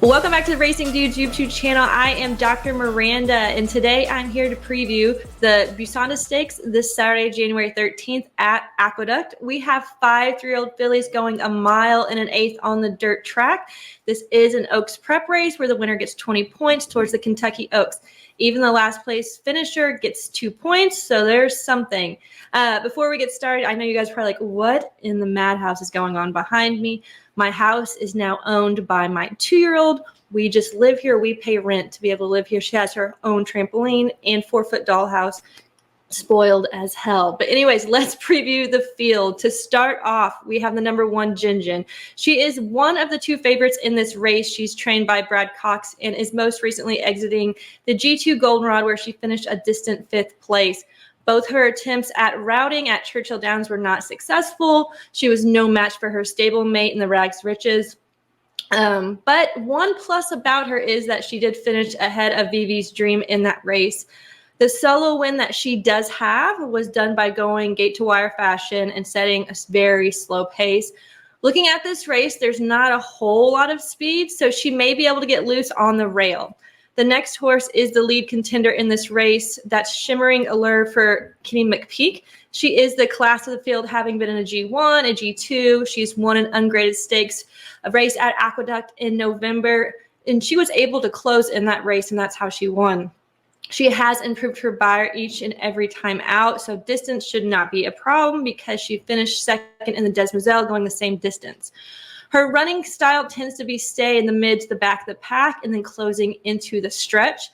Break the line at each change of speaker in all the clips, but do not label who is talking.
Welcome back to the Racing Dudes YouTube channel. I am Dr. Miranda, and today I'm here to preview the Busanda Stakes this Saturday, January 13th at Aqueduct. We have 5 3-year-old fillies going a mile and an eighth on the dirt track. This is an Oaks prep race where the winner gets 20 points towards the Kentucky Oaks. Even the last place finisher gets 2 points, so there's something. Before we get started, I know you guys are probably like, what in the madhouse is going on behind me? My house is now owned by my 2-year-old. We just live here. We pay rent to be able to live here. She has her own trampoline and 4-foot dollhouse. Spoiled as hell. But anyways, let's preview the field. To start off, we have the number 1 Jingen. She is one of the 2 favorites in this race. She's trained by Brad Cox and is most recently exiting the G2 Goldenrod, where she finished a distant 5th place. Both her attempts at routing at Churchill Downs were not successful. She was no match for her stablemate in the Rags Riches. But one plus about her is that she did finish ahead of Vivi's Dream in that race. The solo win that she does have was done by going gate to wire fashion and setting a very slow pace. Looking at this race, there's not a whole lot of speed, so she may be able to get loose on the rail. The next horse is the lead contender in this race. That's Shimmering Aur for Kenny McPeak. She is the class of the field, having been in a G1, a G2. She's won an ungraded stakes, a race at Aqueduct in November, and she was able to close in that race, and that's how she won. She has improved her buyer each and every time out, so distance should not be a problem because she finished second in the Desmoselle going the same distance. Her running style tends to be stay in the mid to the back of the pack and then closing into the stretch.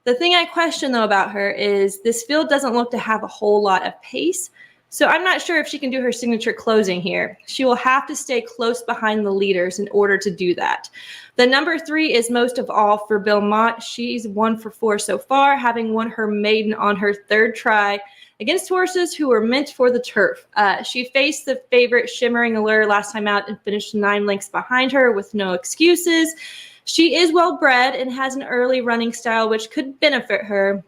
The thing I question, though, about her is this field doesn't look to have a whole lot of pace, so I'm not sure if she can do her signature closing here. She will have to stay close behind the leaders in order to do that. The number 3 is most of all for Bill Mott. She's 1 for 4 so far, having won her maiden on her 3rd try against horses who were meant for the turf. She faced the favorite Shimmering Aur last time out and finished 9 lengths behind her with no excuses. She is well bred and has an early running style which could benefit her.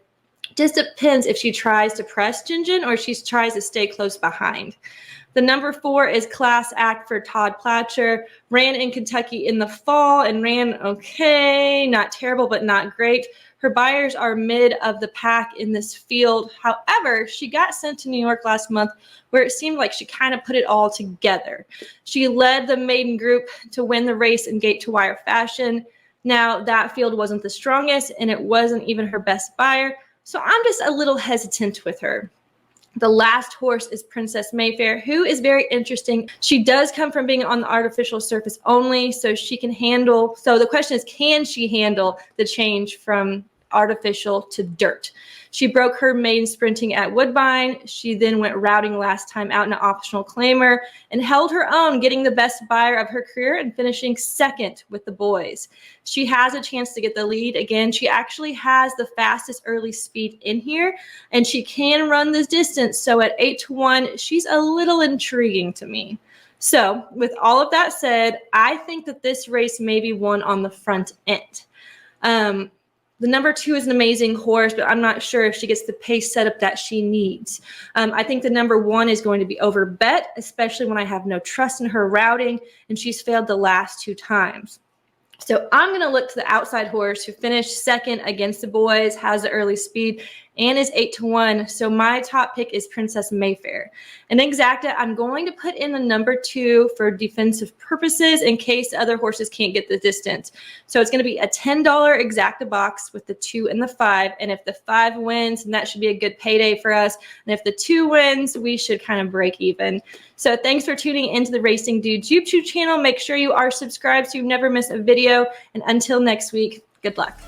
Just depends if she tries to press Jingen or she tries to stay close behind. The number 4 is Class Act for Todd Platcher. Ran in Kentucky in the fall and ran okay, not terrible, but not great. Her buyers are mid of the pack in this field. However, she got sent to New York last month where it seemed like she kind of put it all together. She led the maiden group to win the race in gate to wire fashion. Now, that field wasn't the strongest and it wasn't even her best buyer, so I'm just a little hesitant with her. The last horse is Princess Mayfair, who is very interesting. She does come from being on the artificial surface only, so she can handle. So the question is, can she handle the change from artificial to dirt? She broke her maiden sprinting at Woodbine. She then went routing last time out in an optional claimer and held her own, getting the best buyer of her career and finishing 2nd with the boys. She has a chance to get the lead. Again, she actually has the fastest early speed in here, and she can run this distance. So at 8-1, she's a little intriguing to me. So with all of that said, I think that this race may be won on the front end. The number 2 is an amazing horse, but I'm not sure if she gets the pace setup that she needs. I think the number 1 is going to be overbet, especially when I have no trust in her routing, and she's failed the last 2 times. So I'm going to look to the outside horse who finished 2nd against the boys, has the early speed, and is 8-1. So my top pick is Princess Mayfair. In exacta, I'm going to put in the number 2 for defensive purposes in case other horses can't get the distance. So it's going to be a $10 exacta box with the 2 and the 5. And if the 5 wins, then that should be a good payday for us. And if the 2 wins, we should kind of break even. So thanks for tuning into the Racing Dudes YouTube channel. Make sure you are subscribed so you never miss a video. And until next week, good luck.